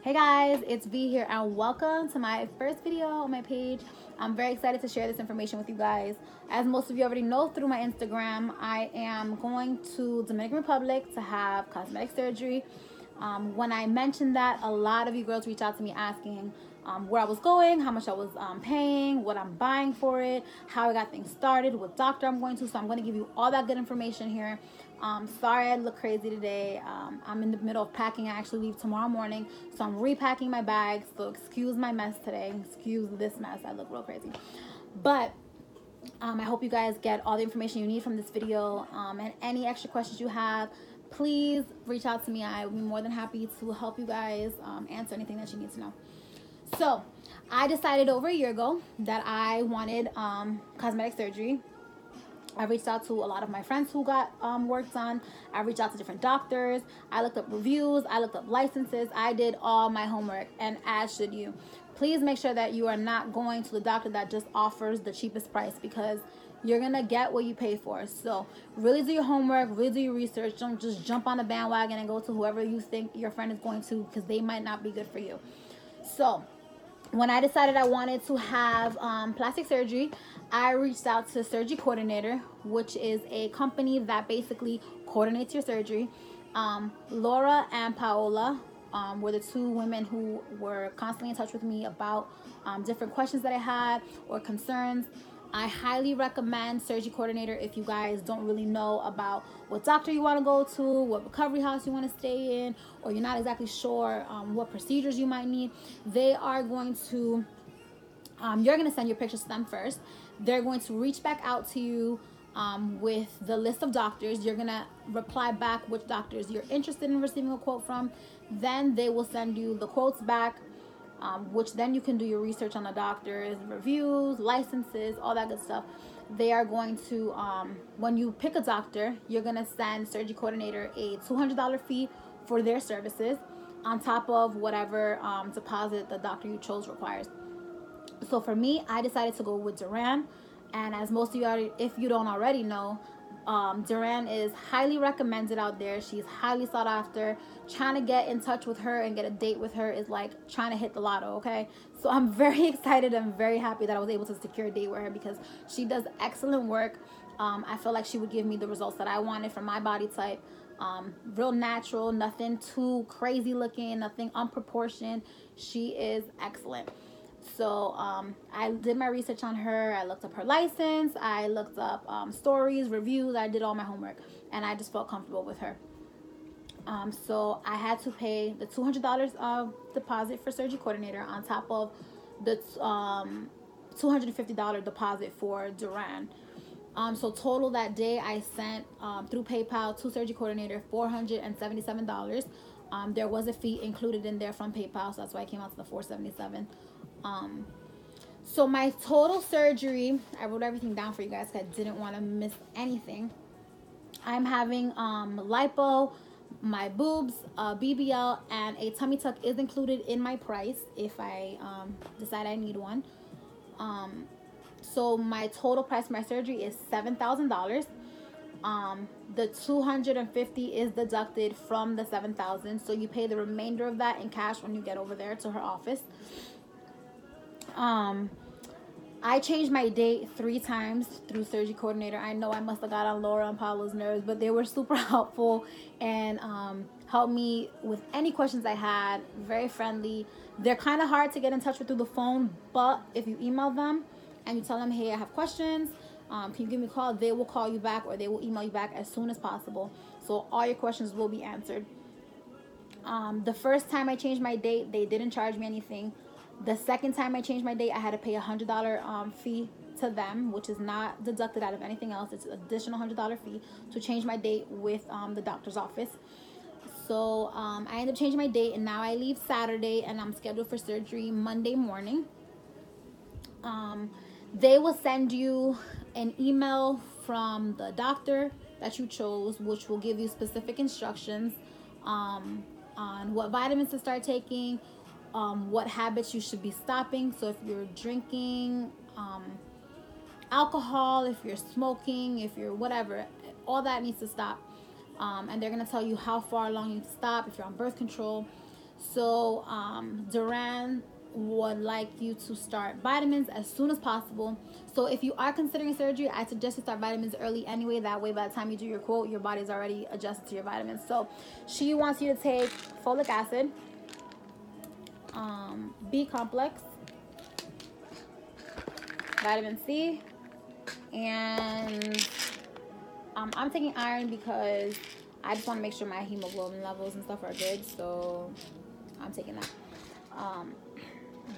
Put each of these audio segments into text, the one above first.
Hey guys, it's V here and welcome to my first video on my page. I'm very excited to share this information with you guys. As most of you already know through my Instagram, I am going to Dominican Republic to have cosmetic surgery. When I mentioned that, a lot of you girls reached out to me asking where I was going, how much I was paying, what I'm buying for it, how I got things started, what doctor I'm going to. So I'm going to give you all that good information here. Sorry I look crazy today. I'm in the middle of packing. I actually leave tomorrow morning, so I'm repacking my bags. So excuse my mess today. Excuse this mess. I look real crazy. But I hope you guys get all the information you need from this video. And any extra questions you have, please reach out to me. I will be more than happy to help you guys answer anything that you need to know. So I decided over a year ago that I wanted cosmetic surgery. I reached out to a lot of my friends who got work done. I reached out to different doctors. I looked up reviews. I looked up licenses. I did all my homework, and as should you. Please make sure that you are not going to the doctor that just offers the cheapest price, because you're going to get what you pay for. So really do your homework, really do your research. Don't just jump on the bandwagon and go to whoever you think your friend is going to, because they might not be good for you. So when I decided I wanted to have plastic surgery, I reached out to SurgiCoordinator, which is a company that basically coordinates your surgery. Laura and Paola were the two women who were constantly in touch with me about different questions that I had or concerns. I highly recommend SurgiCoordinator if you guys don't really know about what doctor you want to go to, what recovery house you want to stay in, or you're not exactly sure what procedures you might need. They are going to, you're going to send your pictures to them first. They're going to reach back out to you with the list of doctors. You're going to reply back which doctors you're interested in receiving a quote from. Then they will send you the quotes back, which then you can do your research on the doctors, reviews, licenses, all that good stuff. They are going to, when you pick a doctor, you're going to send SurgiCoordinator a $200 fee for their services on top of whatever deposit the doctor you chose requires. So for me, I decided to go with Duran. And as most of you already, if you don't already know, Duran is highly recommended out there. She's highly sought after. Trying to get in touch with her and get a date with her is like trying to hit the lotto, okay? So I'm very excited and very happy that I was able to secure a date with her, because she does excellent work. I feel like she would give me the results that I wanted for my body type. Real natural, nothing too crazy looking, nothing unproportioned. She is excellent. So I did my research on her. I looked up her license. I looked up stories, reviews. I did all my homework, and I just felt comfortable with her. So I had to pay the $200 deposit for SurgiCoordinator on top of the $250 deposit for Duran. So total that day I sent through PayPal to SurgiCoordinator $477. There was a fee included in there from PayPal, so that's why I came out to the $477. So my total surgery, I wrote everything down for you guys because I didn't want to miss anything. I'm having lipo, my boobs, BBL, and a tummy tuck is included in my price if I decide I need one. So my total price for my surgery is $7,000. The $250 is deducted from the $7,000, so you pay the remainder of that in cash when you get over there to her office. I changed my date 3 times through SurgiCoordinator. I know I must have got on Laura and Paolo's nerves, but they were super helpful and helped me with any questions I had. Very friendly. They're kind of hard to get in touch with through the phone, but if you email them and you tell them, hey, I have questions, can you give me a call? They will call you back, or they will email you back as soon as possible. So all your questions will be answered. The first time I changed my date, they didn't charge me anything. The second time I changed my date, I had to pay a $100 fee to them, which is not deducted out of anything else. It's an additional $100 fee to change my date with the doctor's office. So I ended up changing my date, and now I leave Saturday, and I'm scheduled for surgery Monday morning. They will send you an email from the doctor that you chose, which will give you specific instructions on what vitamins to start taking, what habits you should be stopping. So if you're drinking alcohol, if you're smoking, if you're whatever, all that needs to stop. And they're going to tell you how far along you need to stop if you're on birth control. So Duran would like you to start vitamins as soon as possible. So if you are considering surgery, I suggest you start vitamins early anyway. That way, by the time you do your quote, your body's already adjusted to your vitamins. So she wants you to take folic acid, B complex, vitamin C, and I'm taking iron because I just want to make sure my hemoglobin levels and stuff are good. So I'm taking that.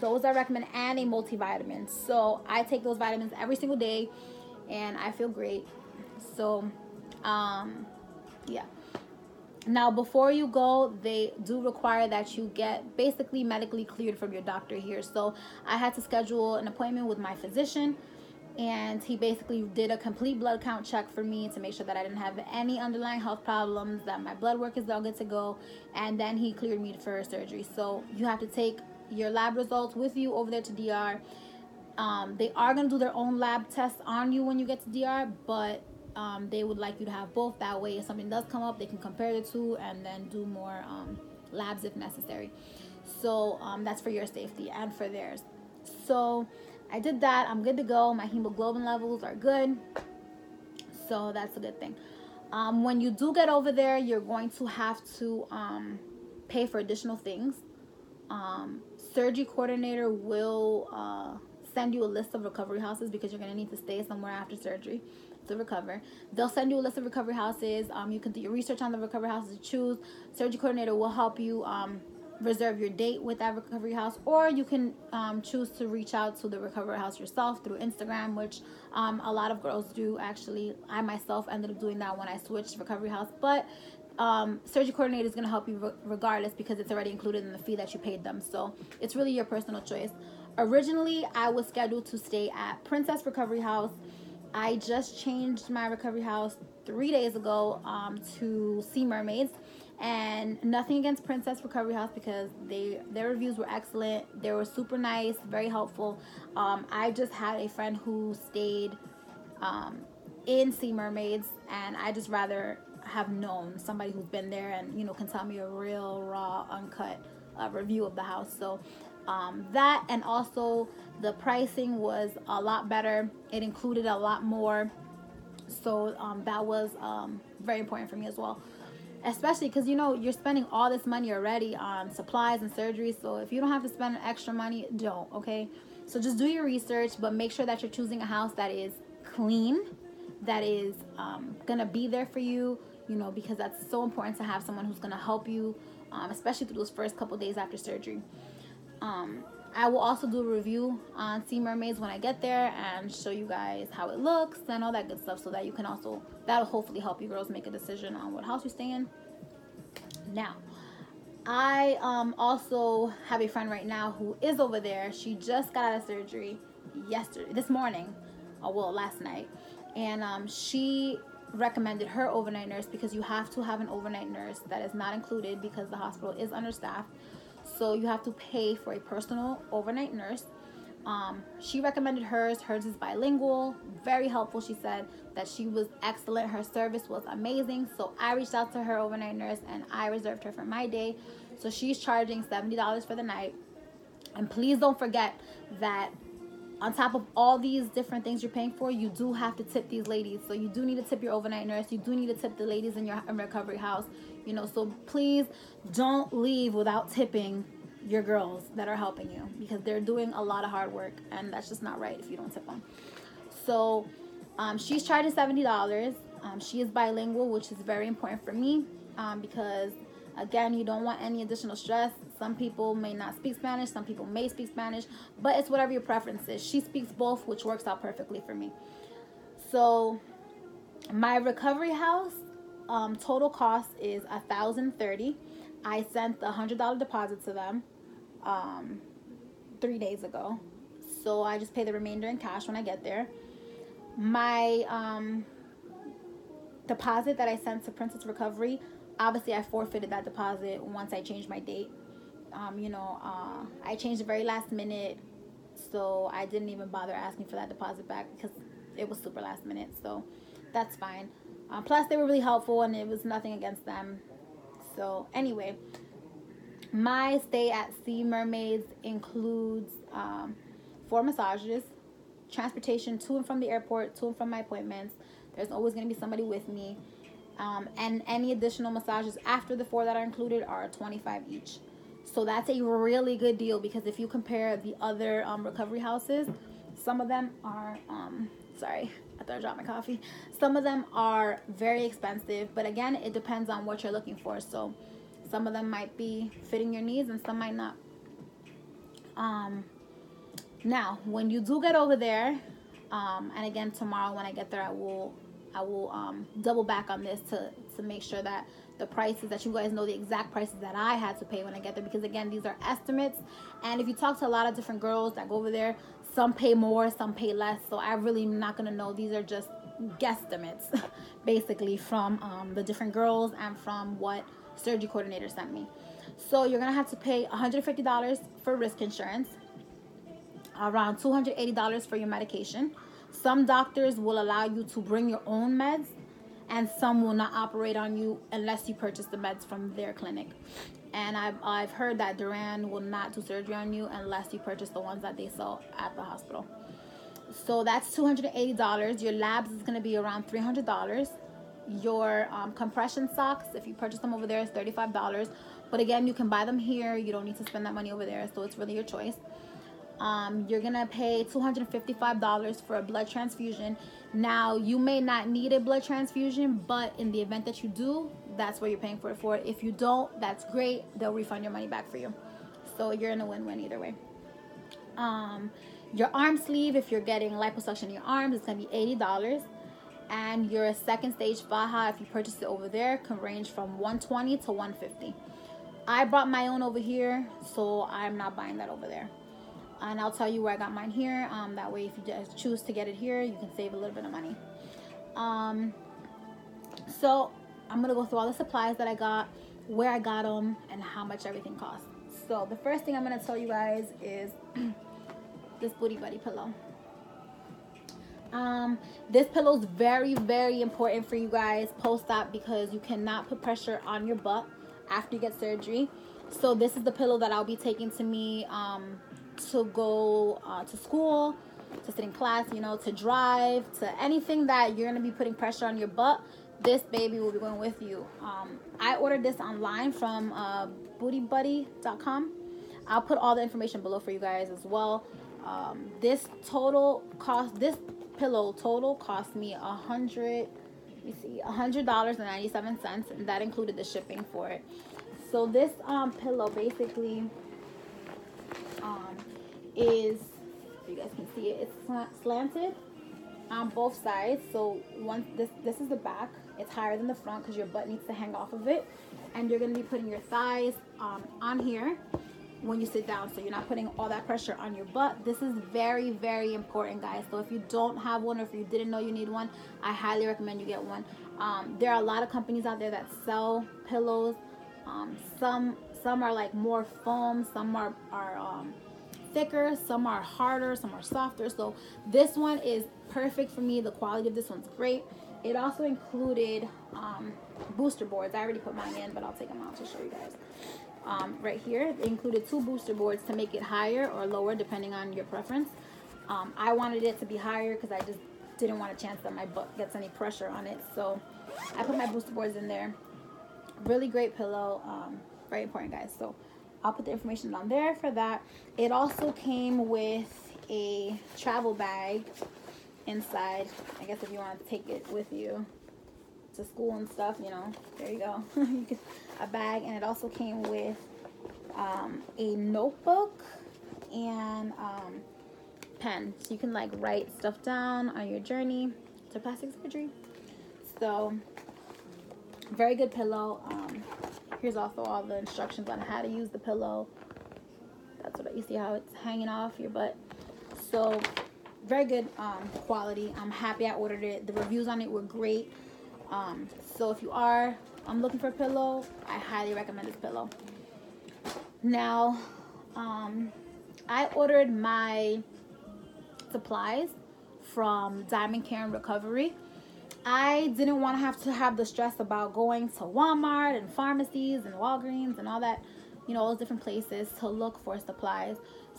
Those I recommend, and a multivitamin. So I take those vitamins every single day and I feel great. So yeah. Now, before you go, they do require that you get basically medically cleared from your doctor here. So I had to schedule an appointment with my physician, and he basically did a complete blood count check for me to make sure that I didn't have any underlying health problems, that my blood work is all good to go, and then he cleared me for surgery. So you have to take your lab results with you over there to DR. They are going to do their own lab tests on you when you get to DR, but they would like you to have both. That way, if something does come up, they can compare the two and then do more labs if necessary. So that's for your safety and for theirs. So I did that. I'm good to go. My hemoglobin levels are good. So that's a good thing. When you do get over there, you're going to have to pay for additional things. SurgiCoordinator will send you a list of recovery houses because you're going to need to stay somewhere after surgery to recover. They'll send you a list of recovery houses. You can do your research on the recovery houses to choose. SurgiCoordinator will help you reserve your date with that recovery house, or you can choose to reach out to the recovery house yourself through Instagram, which a lot of girls do. Actually, I myself ended up doing that when I switched recovery house, but SurgiCoordinator is going to help you regardless because it's already included in the fee that you paid them. So it's really your personal choice. Originally, I was scheduled to stay at Princess Recovery House. I just changed my recovery house 3 days ago to Sea Mermaids. And nothing against Princess Recovery House because their reviews were excellent. They were super nice, very helpful. I just had a friend who stayed in Sea Mermaids, and I just rather have known somebody who's been there and can tell me a real raw, uncut review of the house. So that, and also the pricing was a lot better. It included a lot more. So that was very important for me as well. Especially because you're spending all this money already on supplies and surgery. So if you don't have to spend extra money, don't. Okay, so just do your research, but make sure that you're choosing a house that is clean, that is gonna be there for you, because that's so important to have someone who's gonna help you, especially through those first couple days after surgery. I will also do a review on Sea Mermaids when I get there and show you guys how it looks and all that good stuff, so that you can also, that'll hopefully help you girls make a decision on what house you stay in. Now, I also have a friend right now who is over there. She just got out of surgery this morning, last night, and she recommended her overnight nurse because you have to have an overnight nurse. That is not included because the hospital is understaffed. So you have to pay for a personal overnight nurse. She recommended hers. Hers is bilingual, very helpful. She said that she was excellent. Her service was amazing. So I reached out to her overnight nurse and I reserved her for my day. So she's charging $70 for the night. And please don't forget that on top of all these different things you're paying for, you do have to tip these ladies. So you do need to tip your overnight nurse. You do need to tip the ladies in your recovery house. So please don't leave without tipping your girls that are helping you, because they're doing a lot of hard work, and that's just not right if you don't tip them. So she's charging $70. She is bilingual, which is very important for me because, again, you don't want any additional stress. Some people may not speak Spanish. Some people may speak Spanish, but it's whatever your preference is. She speaks both, which works out perfectly for me. So my recovery house total cost is $1,030. I sent the $100 deposit to them 3 days ago. So I just pay the remainder in cash when I get there. My deposit that I sent to Princess Recovery, obviously I forfeited that deposit once I changed my date. I changed the very last minute, so I didn't even bother asking for that deposit back because it was super last minute. So that's fine. Plus they were really helpful and it was nothing against them. So anyway, My stay at Sea Mermaids includes 4 massages, transportation to and from the airport, to and from my appointments. There's always going to be somebody with me. And any additional massages after the 4 that are included are $25 each. So that's a really good deal, because if you compare the other recovery houses, some of them are, sorry, I thought I dropped my coffee. Some of them are very expensive, but again, it depends on what you're looking for. So some of them might be fitting your needs and some might not. Now, when you do get over there, and again, tomorrow when I get there, I will double back on this to make sure that the prices, that you guys know the exact prices that I had to pay when I get there, because again, these are estimates, and if you talk to a lot of different girls that go over there, some pay more, some pay less, so I really am not going to know. These are just guesstimates basically from the different girls and from what SurgiCoordinator sent me. So you're going to have to pay $150 for risk insurance, around $280 for your medication. Some doctors will allow you to bring your own meds, and some will not operate on you unless you purchase the meds from their clinic. And I've heard that Duran will not do surgery on you unless you purchase the ones that they sell at the hospital. So that's $280. Your labs is going to be around $300. Your compression socks, if you purchase them over there, is $35. But again, you can buy them here. You don't need to spend that money over there, so it's really your choice. You're gonna pay $255 for a blood transfusion. Now, you may not need a blood transfusion, but in the event that you do, that's what you're paying for it for. If you don't, that's great. They'll refund your money back for you. So you're in a win-win either way. Your arm sleeve, if you're getting liposuction in your arms, it's gonna be $80. And your second stage faja, if you purchase it over there, can range from $120 to $150. I brought my own over here, so I'm not buying that over there. And I'll tell you where I got mine here. That way, if you just choose to get it here, you can save a little bit of money. So I'm going to go through all the supplies that I got, where I got them, and how much everything costs. So the first thing I'm going to tell you guys is this Booty Buddy pillow. This pillow is very, very important for you guys post-op, because you cannot put pressure on your butt after you get surgery. So this is the pillow that I'll be taking to me to go to school, to sit in class, you know, to drive, to anything that you're going to be putting pressure on your butt. This baby will be going with you. I ordered this online from bootybuddy.com. I'll put all the information below for you guys as well. This pillow total cost me $100.97, and that included the shipping for it. So this pillow basically is, you guys can see it, it's slanted on both sides. So this is the back. It's higher than the front because your butt needs to hang off of it, and you're going to be putting your thighs on here when you sit down, so you're not putting all that pressure on your butt. This is very, very important, guys. So if you don't have one, or if you didn't know you need one, I highly recommend you get one. There are a lot of companies out there that sell pillows. Some are like more foam, some are thicker, some are harder, some are softer. So this one is perfect for me. The quality of this one's great. It also included booster boards. I already put mine in, but I'll take them out to show you guys. Right here, it included 2 booster boards to make it higher or lower depending on your preference. I wanted it to be higher because I just didn't want a chance that my butt gets any pressure on it. So I put my booster boards in there. Really great pillow. Very important, guys. So I'll put the information on there for that. It also came with a travel bag inside. I guess if you want to take it with you to school and stuff, you know, there you go. You can, a bag, and it also came with a notebook and pen, so you can like write stuff down on your journey to plastic surgery. So very good pillow. Here's also all the instructions on how to use the pillow. That's what you see, how it's hanging off your butt. So very good quality. I'm happy I ordered it. The reviews on it were great. So if you are looking for a pillow, I highly recommend this pillow. Now, I ordered my supplies from Diamond Care and Recovery. I didn't want to have the stress about going to Walmart and pharmacies and Walgreens and all that you know, all those different places to look for supplies.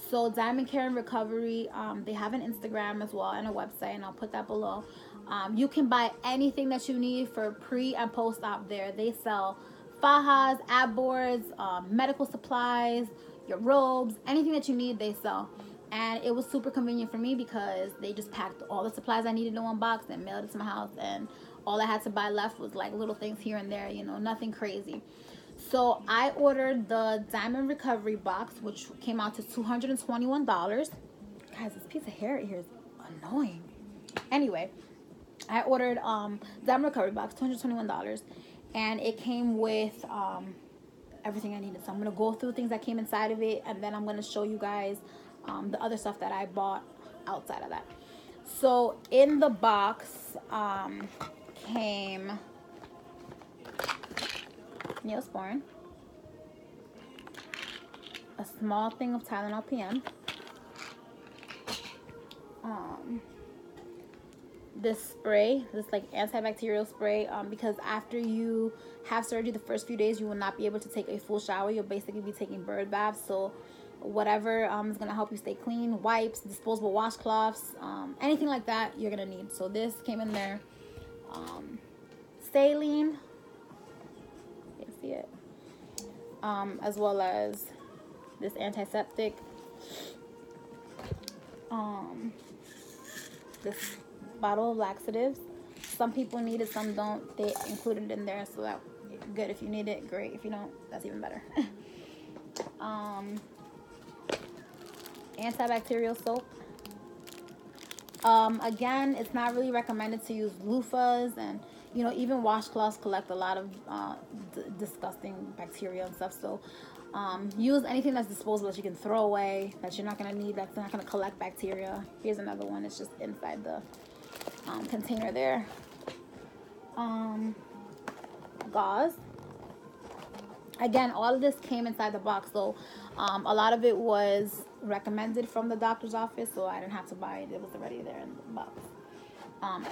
So Diamond Care and Recovery, they have an Instagram as well and a website, and I'll put that below. You can buy anything that you need for pre and post-op there. They sell fajas, ab boards, medical supplies, your robes, anything that you need they sell. And it was super convenient for me because they just packed all the supplies I needed in one box and mailed it to my house, and all I had to buy left was like little things here and there, you know, nothing crazy. So I ordered the Diamond Recovery box, which came out to $221. Guys, this piece of hair here is annoying. Anyway, I ordered Diamond Recovery box, $221, and it came with everything I needed. So I'm gonna go through things that came inside of it, and then I'm gonna show you guys the other stuff that I bought outside of that. So in the box came Neosporin, a small thing of Tylenol PM, this spray, this like antibacterial spray, because after you have surgery, the first few days you will not be able to take a full shower. You'll basically be taking bird baths. So whatever is going to help you stay clean, wipes, disposable washcloths, anything like that you're going to need. So this came in there. Saline, you can see it, as well as this antiseptic, this bottle of laxatives. Some people need it, some don't. They included it in there, so that's good. If you need it, great. If you don't, that's even better. Antibacterial soap. Again, it's not really recommended to use loofahs, and you know, even washcloths collect a lot of disgusting bacteria and stuff. So use anything that's disposable that you can throw away, that you're not going to need, that's not going to collect bacteria. Here's another one. It's just inside the container there. Gauze. Again, all of this came inside the box, so a lot of it was recommended from the doctor's office, so I didn't have to buy it. It was already there in the box.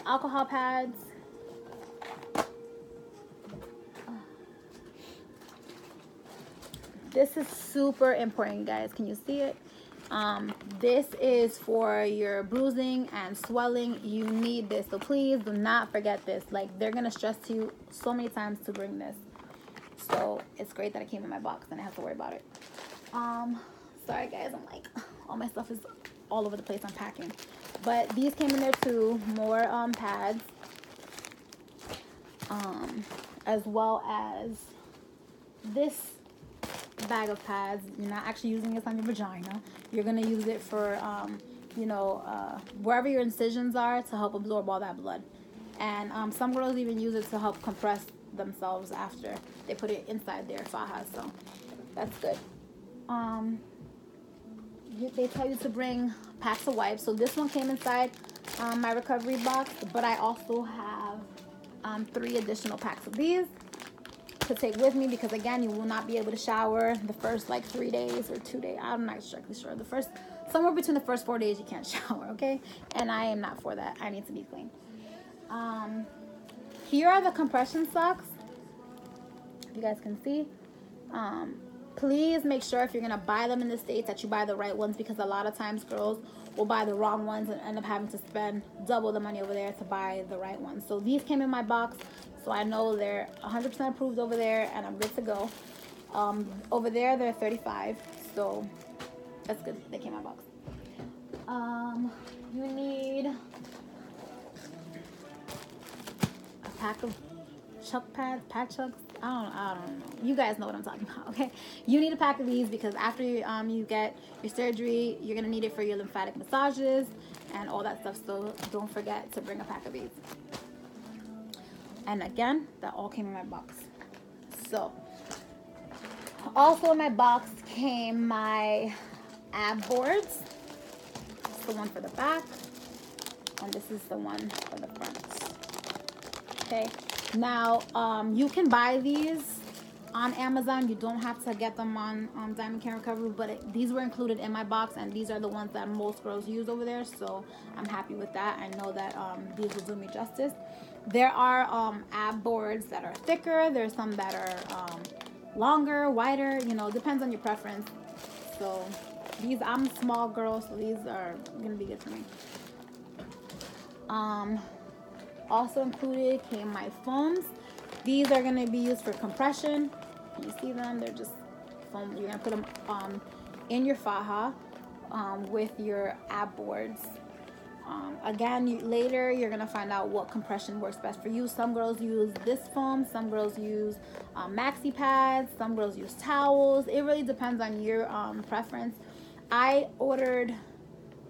Alcohol pads. This is super important, guys. Can you see it? This is for your bruising and swelling. You need this, so please do not forget this. Like, they're gonna stress to you so many times to bring this. So it's great that it came in my box and I have to worry about it. Sorry guys, I'm like, all my stuff is all over the place unpacking. But these came in there too. More pads, as well as this bag of pads. You're not actually using this on your vagina. You're gonna use it for you know, wherever your incisions are, to help absorb all that blood. And some girls even use it to help compress themselves after they put it inside their fajas, so that's good. They tell you to bring packs of wipes. So this one came inside my recovery box, but I also have 3 additional packs of these to take with me, because again, you will not be able to shower the first like 3 days or 2 days. I'm not strictly sure. The first, somewhere between the first 4 days you can't shower, okay? And I am not for that. I need to be clean. Here are the compression socks, if you guys can see. Please make sure if you're gonna buy them in the States that you buy the right ones, because a lot of times girls will buy the wrong ones and end up having to spend double the money over there to buy the right ones. So these came in my box, so I know they're 100% approved over there and I'm good to go. Over there they're $35, so that's good. They came in my box. You need a pack of chuck pads, pad chucks. I don't know. You guys know what I'm talking about, okay? You need a pack of these because after you get your surgery, you're gonna need it for your lymphatic massages and all that stuff. So don't forget to bring a pack of these. And again, that all came in my box. So also in my box came my ab boards. This is the one for the back, and this is the one for the front. Okay. Now, you can buy these on Amazon. You don't have to get them on Diamond Care Recovery, but these were included in my box, and these are the ones that most girls use over there, so I'm happy with that. I know that these will do me justice. There are ab boards that are thicker. There's some that are longer, wider, you know, depends on your preference. So these, I'm a small girl, so these are gonna be good for me. Also included came my foams. These are gonna be used for compression. Can you see them? They're just foam. You're gonna put them in your faja with your ab boards. Again, later you're gonna find out what compression works best for you. Some girls use this foam, some girls use maxi pads, some girls use towels. It really depends on your preference. I ordered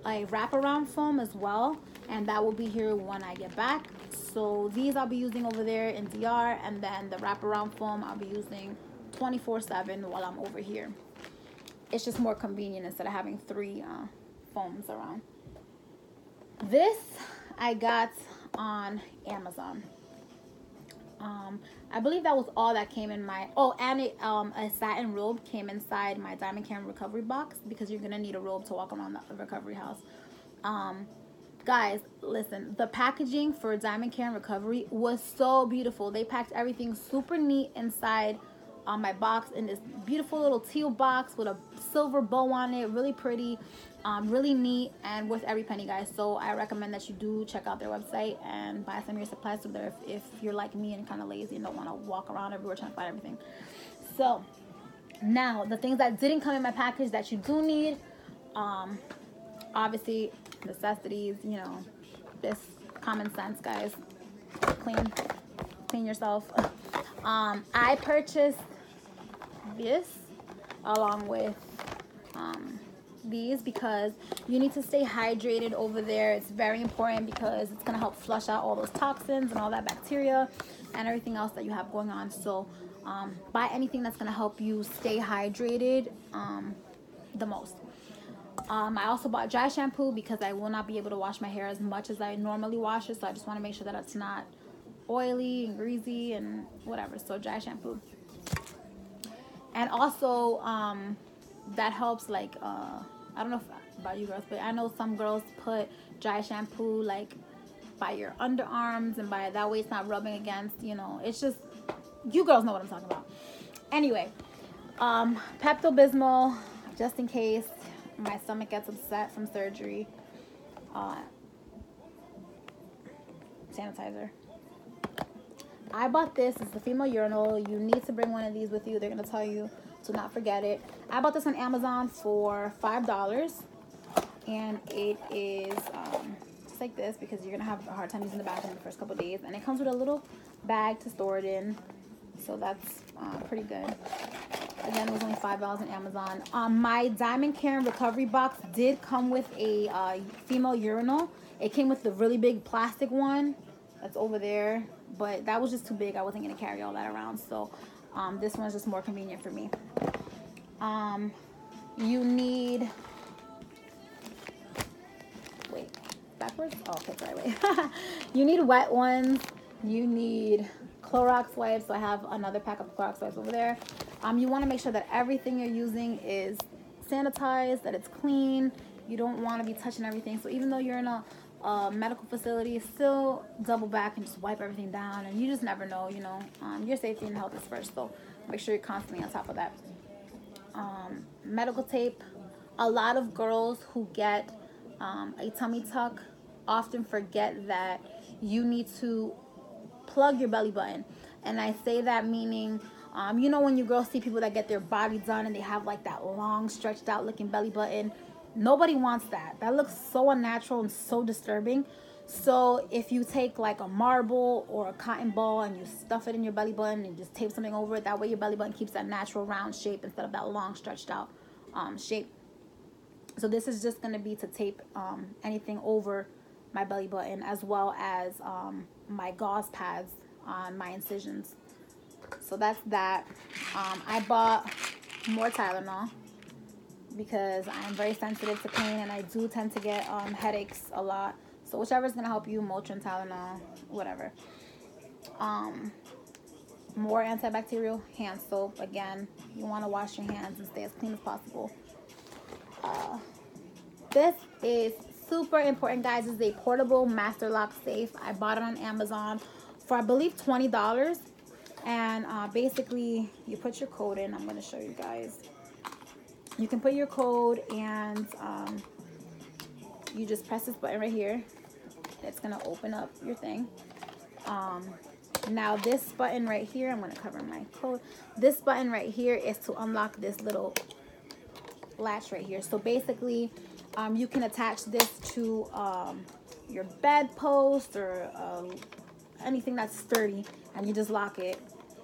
a wraparound foam as well, and that will be here when I get back. So these I'll be using over there in DR, and then the wraparound foam I'll be using 24/7 while I'm over here. It's just more convenient instead of having 3 foams around. This I got on Amazon. I believe that was all that came in my, oh, and a satin robe came inside my Diamond Cam recovery box, because you're gonna need a robe to walk around the recovery house. Guys, listen, the packaging for Diamond Cam recovery was so beautiful. They packed everything super neat inside my box, in this beautiful little teal box with a silver bow on it. Really pretty, really neat, and worth every penny, guys. So I recommend that you do check out their website and buy some of your supplies from there if you're like me and kind of lazy and don't want to walk around everywhere trying to find everything. So now the things that didn't come in my package that you do need, obviously necessities, you know, this common sense, guys. Clean yourself. I purchased this along with these, because you need to stay hydrated over there. It's very important, because it's gonna help flush out all those toxins and all that bacteria and everything else that you have going on. So buy anything that's gonna help you stay hydrated the most. I also bought dry shampoo, because I will not be able to wash my hair as much as I normally wash it, so I just want to make sure that it's not oily and greasy and whatever. So dry shampoo. And also that helps, like I don't know about you girls, but I know some girls put dry shampoo like by your underarms, and by that way it's not rubbing against, you know, it's just, you girls know what I'm talking about. Anyway, Pepto-Bismol, just in case my stomach gets upset from surgery. Sanitizer. I bought this. It's the female urinal. You need to bring one of these with you. They're going to tell you to not forget it. I bought this on Amazon for $5. And it is just like this, because you're going to have a hard time using the bathroom the first couple of days. And it comes with a little bag to store it in. So that's pretty good. Again, it was only $5 on Amazon. My Diamond Cam recovery box did come with a female urinal. It came with the really big plastic one that's over there, but that was just too big. I wasn't going to carry all that around. So this one's just more convenient for me. You need, wait, backwards? Oh, okay, sorry, wait. You need wet ones. You need Clorox wipes. So I have another pack of Clorox wipes over there. You want to make sure that everything you're using is sanitized, that it's clean. You don't want to be touching everything. So even though you're in a medical facility, still double back and just wipe everything down. And you just never know, you know. Your safety and health is first, so make sure you're constantly on top of that. Medical tape. A lot of girls who get a tummy tuck often forget that you need to plug your belly button. And I say that meaning, you know, when you girls see people that get their body done and they have like that long stretched out looking belly button, nobody wants that. That looks so unnatural and so disturbing. So if you take like a marble or a cotton ball and you stuff it in your belly button and just tape something over it, that way your belly button keeps that natural round shape instead of that long stretched out shape. So this is just going to be to tape anything over my belly button, as well as my gauze pads on my incisions. So that's that. I bought more Tylenol because I'm very sensitive to pain and I do tend to get headaches a lot. So whichever is going to help you, Motrin, Tylenol, whatever. More antibacterial hand soap. Again, you want to wash your hands and stay as clean as possible. This is super important, guys. This is a portable master lock safe. I bought it on Amazon for, I believe, $20. And basically you put your code in. I'm going to show you guys. You can put your code, and you just press this button right here. It's going to open up your thing. Now this button right here, I'm going to cover my code. This button right here is to unlock this little latch right here. So basically you can attach this to your bedpost or anything that's sturdy, and you just lock it,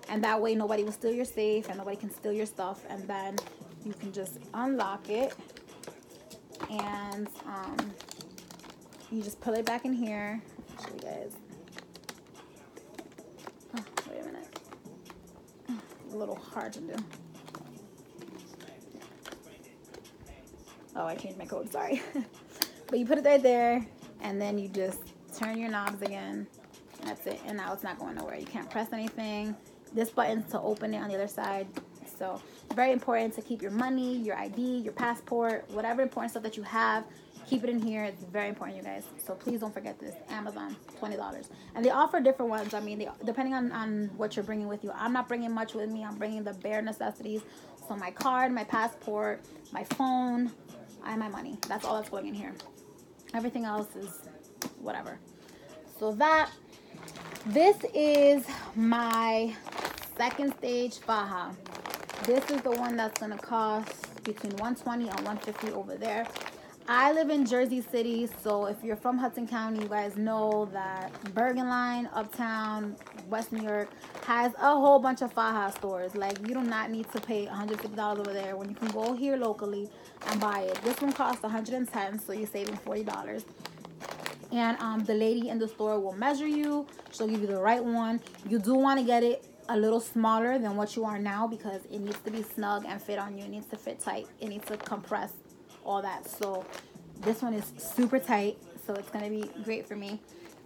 and that way nobody will steal your safe and nobody can steal your stuff. And then you can just unlock it, and you just put it back in here. I'll show you guys. Oh, wait a minute. A little hard to do. Oh, I changed my code, sorry. But you put it right there, and then you just turn your knobs again. That's it. And now it's not going nowhere. You can't press anything. This button's to open it on the other side. So very important to keep your money, your ID, your passport, whatever important stuff that you have, keep it in here. It's very important, you guys. So please don't forget this. Amazon, $20. And they offer different ones. I mean, depending on what you're bringing with you. I'm not bringing much with me. I'm bringing the bare necessities. So my card, my passport, my phone, and my money. That's all that's going in here. Everything else is whatever. So this is my second stage faja. This is the one that's going to cost between $120 and $150 over there. I live in Jersey City, so if you're from Hudson County, you guys know that Bergen Line, Uptown, West New York has a whole bunch of faja stores. Like, you do not need to pay $150 over there when you can go here locally and buy it. This one costs $110, so you're saving $40. And the lady in the store will measure you. She'll give you the right one. You do want to get it a little smaller than what you are now, because it needs to be snug and fit on you. It needs to fit tight. It needs to compress, all that. So this one is super tight, so it's going to be great for me.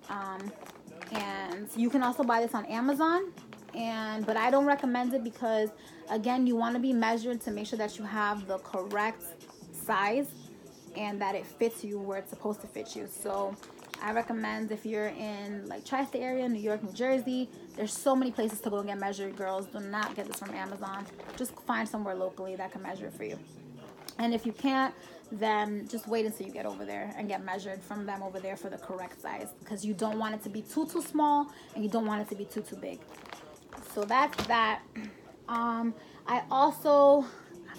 And you can also buy this on Amazon, but I don't recommend it because, again, you want to be measured to make sure that you have the correct size and that it fits you where it's supposed to fit you. So I recommend, if you're in like tri-state area, New York, New Jersey, there's so many places to go get measured. Girls, do not get this from Amazon. Just find somewhere locally that can measure it for you. And if you can't, then just wait until you get over there and get measured from them over there for the correct size, because you don't want it to be too small and you don't want it to be too big. So that's that. I also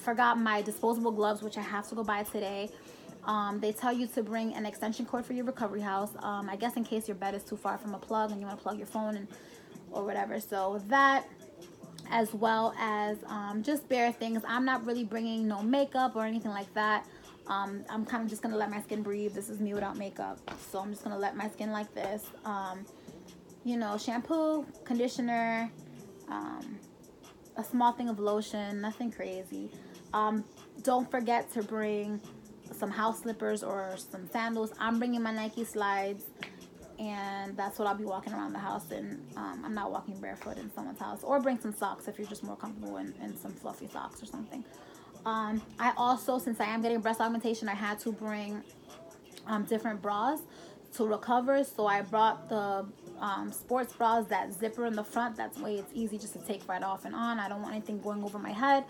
forgot my disposable gloves, which I have to go buy today. They tell you to bring an extension cord for your recovery house, I guess in case your bed is too far from a plug and you want to plug your phone or whatever. So that, as well as just bare things. I'm not really bringing no makeup or anything like that. I'm kind of just gonna let my skin breathe. This is me without makeup, so I'm just gonna let my skin like this. You know, shampoo, conditioner, a small thing of lotion, nothing crazy. Don't forget to bring some house slippers or some sandals. I'm bringing my Nike slides, and that's what I'll be walking around the house in. I'm not walking barefoot in someone's house. Or bring some socks if you're just more comfortable in some fluffy socks or something. I also, since I am getting breast augmentation, I had to bring different bras to recover. So I brought the sports bras that zipper in the front. That's way it's easy just to take right off and on. I don't want anything going over my head.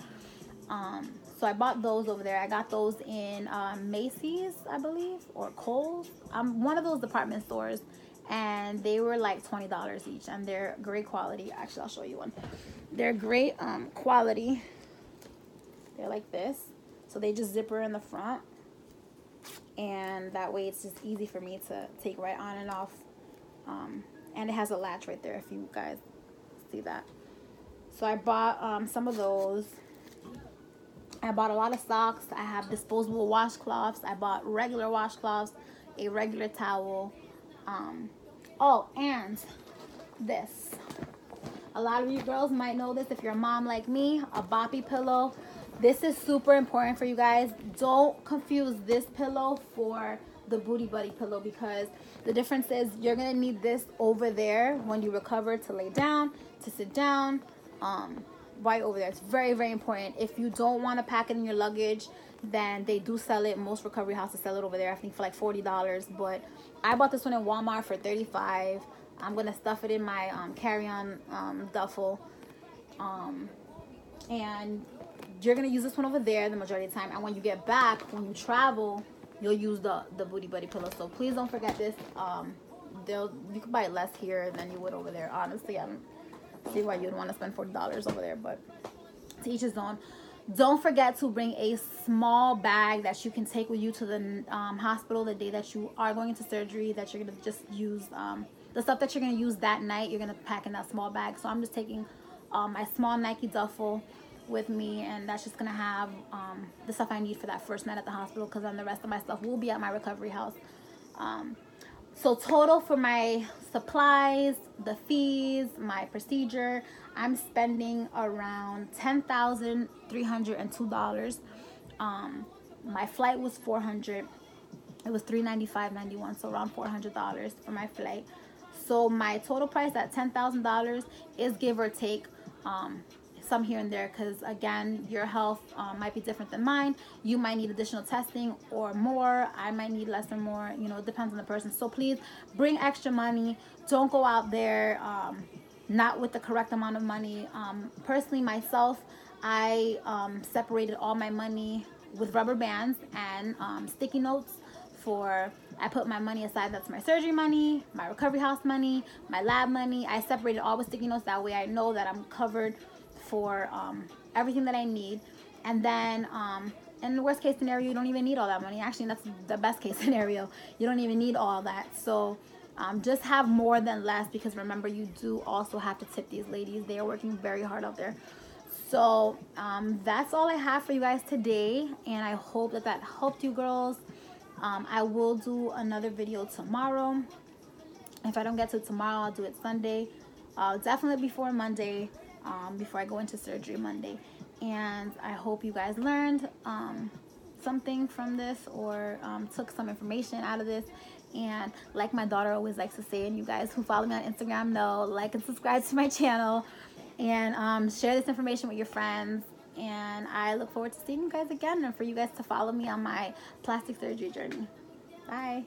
So I bought those over there. I got those in Macy's, I believe, or Kohl's. One of those department stores, and they were like $20 each, and they're great quality. Actually, I'll show you one. They're great quality. They're like this, so they just zipper in the front, and that way it's just easy for me to take right on and off. And it has a latch right there, if you guys see that. So I bought some of those. I bought a lot of socks. I have disposable washcloths. I bought regular washcloths, a regular towel. Oh, and this. A lot of you girls might know this if you're a mom like me, a boppy pillow. This is super important for you guys. Don't confuse this pillow for the Booty Buddy pillow, because the difference is you're going to need this over there when you recover, to lay down, to sit down, right over there. It's very, very important. If you don't want to pack it in your luggage, then they do sell it. Most recovery houses sell it over there, I think, for like $40. But I bought this one in Walmart for $35. I'm going to stuff it in my carry-on duffel. And you're gonna use this one over there the majority of the time, and when you get back, when you travel, you'll use the Booty Buddy pillow. So please don't forget this. You could buy it less here than you would over there. Honestly, I don't see why you'd want to spend $40 over there, but to each his own. Don't forget to bring a small bag that you can take with you to the hospital the day that you are going into surgery, that you're going to just use the stuff that you're going to use that night. You're going to pack in that small bag. So I'm just taking my small Nike duffel with me, and that's just going to have the stuff I need for that first night at the hospital, because then the rest of my stuff will be at my recovery house. So total for my supplies, the fees, my procedure, I'm spending around $10,302. My flight was $400. It was $395.91, so around $400 for my flight. So my total price at $10,000 is give or take some here and there, because again, your health might be different than mine. You might need additional testing or more. I might need less or more. You know, it depends on the person. So please bring extra money. Don't go out there not with the correct amount of money. Personally, myself, I separated all my money with rubber bands and sticky notes. I put my money aside. That's my surgery money, my recovery house money, my lab money. I separated all with sticky notes. That way I know that I'm covered for everything that I need. And then in the worst case scenario, you don't even need all that money. Actually, that's the best case scenario. You don't even need all that. So just have more than less, because remember, you do also have to tip these ladies. They are working very hard out there. So that's all I have for you guys today, and I hope that helped you girls. I will do another video tomorrow. If I don't get to it tomorrow, I'll do it Sunday. Definitely before Monday, before I go into surgery Monday. And I hope you guys learned something from this, or took some information out of this. And like my daughter always likes to say, and you guys who follow me on Instagram know, like and subscribe to my channel, and share this information with your friends. And I look forward to seeing you guys again, and for you guys to follow me on my plastic surgery journey. Bye.